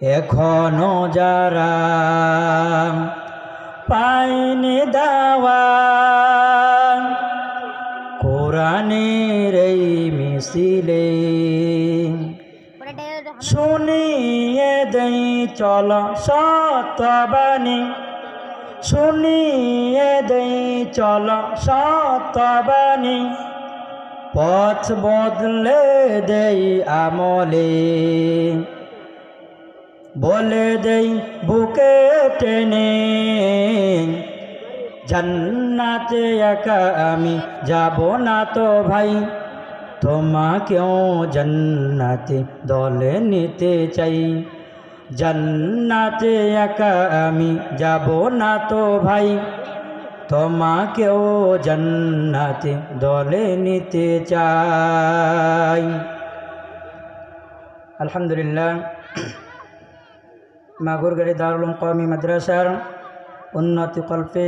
এখনো যারা পায়নি দাওয়া কোরআনের এই মিছিলে শুনিয়ে দেই চল সত্যবাণী শুনিয়ে দেই চল সত্যবাণী পথ বদলে দেই আমলে বলে দেই বুকে টেনে জান্নাতে একা আমি যাব না তো ভাই তোমাকেও জান্নাতে দলে নিতে চাই জান্নাতে একা আমি যাব না তো ভাই তোমাকেও জান্নাতে দলে নিতে চাই। আলহামদুলিল্লাহ, মাগুরগাড়ি দারুল উলুম কওমি মাদ্রাসার উন্নতি কল্পে